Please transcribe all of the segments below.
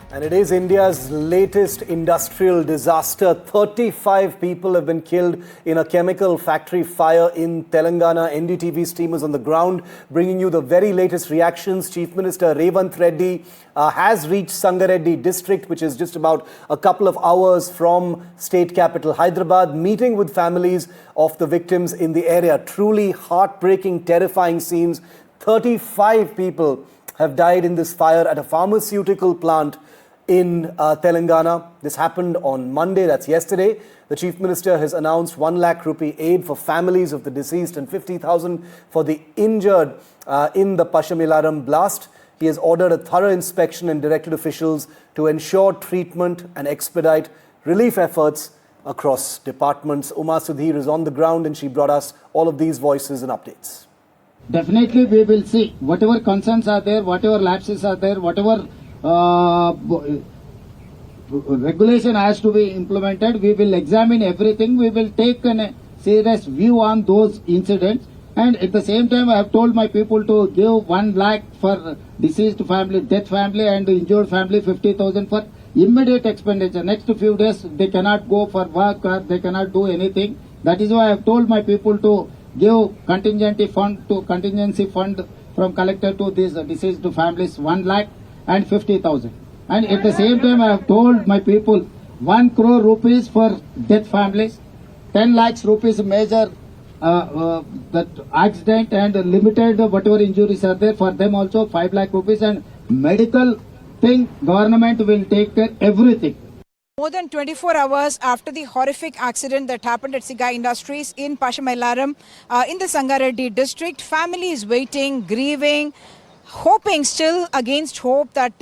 And it is India's latest industrial disaster. 35 people have been killed in a chemical factory fire in Telangana. NDTV's team is on the ground, bringing you the very latest reactions. Chief Minister Revanth Reddy has reached Sangareddy district, which is just about a couple of hours from state capital Hyderabad, meeting with families of the victims in the area. Truly heartbreaking, terrifying scenes. 35 people have died in this fire at a pharmaceutical plant in Telangana. This happened on Monday, that's yesterday. The Chief Minister has announced 1 lakh rupee aid for families of the deceased and 50,000 for the injured in the Pashamilaram blast. He has ordered a thorough inspection and directed officials to ensure treatment and expedite relief efforts across departments. Uma Sudhir is on the ground and she brought us all of these voices and updates. Definitely we will see whatever concerns are there, whatever lapses are there, whatever regulation has to be implemented. We will examine everything. We will take a serious view on those incidents. And at the same time, I have told my people to give 1 lakh for deceased family, death family and injured family, 50,000 for immediate expenditure. Next few days, they cannot go for work or they cannot do anything. That is why I have told my people to give contingency fund from collector to these deceased families 1 lakh and 50,000. And at the same time, I have told my people 1 crore rupees for death families, 10 lakhs rupees major that accident and limited whatever injuries are there for them also 5 lakh rupees, and medical thing government will take care everything. More than 24 hours after the horrific accident that happened at Sigai Industries in Pashamilaram in the Sangareddy district, family is waiting, grieving, hoping still against hope that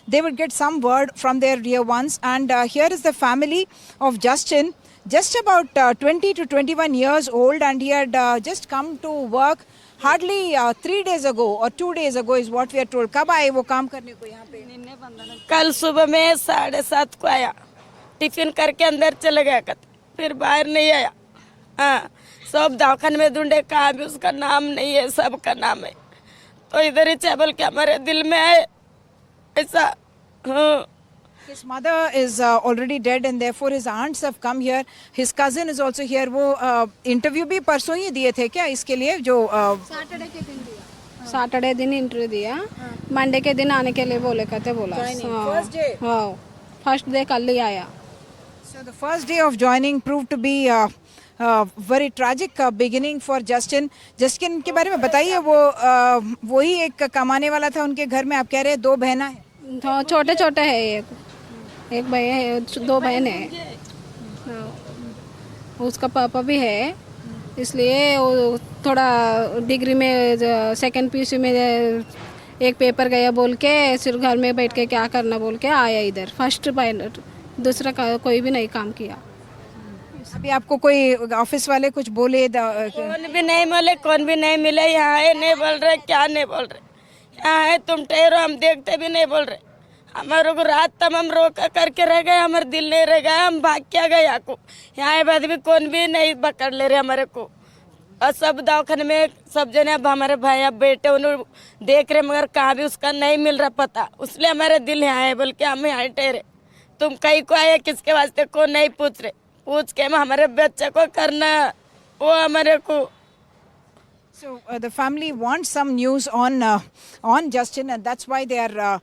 they would get some word from their dear ones. And here is the family of Justin, just about 20 to 21 years old, and he had just come to work hardly 3 days ago or 2 days ago is what we are told. कब आए वो काम करने को यहाँ पे? कल सुबह में 7:30 को आया, टिफिन करके अंदर चले गया, फिर बाहर नहीं आया। हाँ, सब दवाखाने में ढूंढे, कहाँ भी उसका नाम नहीं है, सबका नाम है। तो इधर ही चावल के हमारे दिल में है ऐसा। हाँ। His mother is already dead and therefore his aunts have come here. His cousin is also here. वो इंटरव्यू भी परसों ही दिए थे क्या इसके लिए जो सैटरडे के दिन दिया, सैटरडे दिन इंटरव्यू दिया, मंडे के दिन आने के लिए बोले कहते बोला। हाँ, फर्स्ट डे कल ही आया। So the first day of joining proved to be very tragic beginning for Justin. Justin के बारे में बताइए, वो ही एक कमाने वाला था उनके घर में, आप कह रहे हैं 2 बहना है? हाँ, छोटे छोटे है, एक भाई है, 2 बहन है। उसका पापा भी है, इसलिए वो थोड़ा डिग्री में सेकंड पीयूसी में एक पेपर गया बोल के सिर्फ घर में बैठ के क्या करना बोल के आया इधर। फर्स्ट पायलट, दूसरा कोई भी नहीं काम किया। अभी आपको कोई ऑफिस वाले कुछ बोले? कौन भी नहीं मिले, कौन भी नहीं मिले। यहाँ है नहीं बोल रहे, क्या नहीं बोल रहे। यहाँ है तुम ठहरो, हम देखते भी नहीं बोल रहे। हमारे को रात तक हम रोका करके रह गए, हमारे दिल नहीं रह गया, हम भाग क्या गए यहाँ को। यहाँ बाद भी कौन भी नहीं पकड़ ले रहे हमारे को। और सब दवाखाने में सब जने अब हमारे भाई अब बेटे उन्होंने देख रहे, मगर कहाँ भी उसका नहीं मिल रहा पता। इसलिए हमारे दिल यहाँ है, बोल के हम यहाँ ठहरे। तुम कहीं को आए, किसके वास्ते को नहीं पूछ रहे, पूछ के हमारे बच्चे को करना वो हमारे को। So the family wants some news on Justin and that's why they are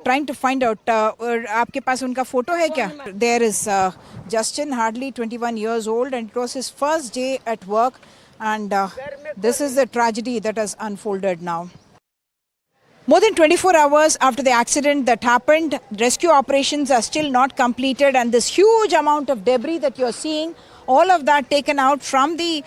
trying to find out. आपके पास उनका फोटो है क्या? There is Justin, hardly 21 years old, and it was his first day at work, and this is the tragedy that has unfolded now. More than 24 hours after the accident that happened, rescue operations are still not completed, and this huge amount of debris that you're seeing, all of that taken out from the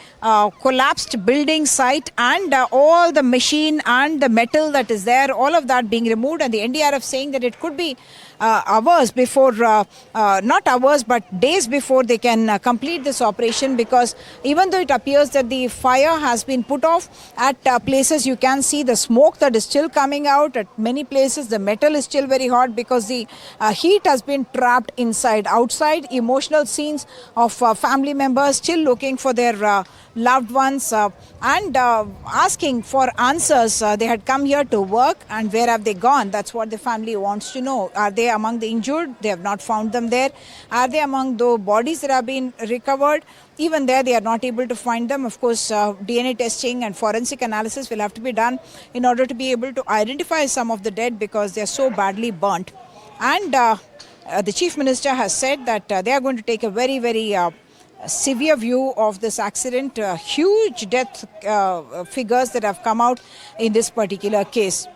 collapsed building site, and all the machine and the metal that is there, all of that being removed, and the NDRF saying that it could be hours before, not hours but days before they can complete this operation, because even though it appears that the fire has been put off at places, you can see the smoke that is still coming out. At many places the metal is still very hot because the heat has been trapped inside. Outside, emotional scenes of family family members still looking for their loved ones and asking for answers. They had come here to work, and where have they gone? That's what the family wants to know. Are they among the injured? They have not found them there. Are they among the bodies that have been recovered? Even there, they are not able to find them. Of course, DNA testing and forensic analysis will have to be done in order to be able to identify some of the dead, because they are so badly burnt. And the Chief Minister has said that they are going to take a very, very severe view of this accident. Huge death figures that have come out in this particular case.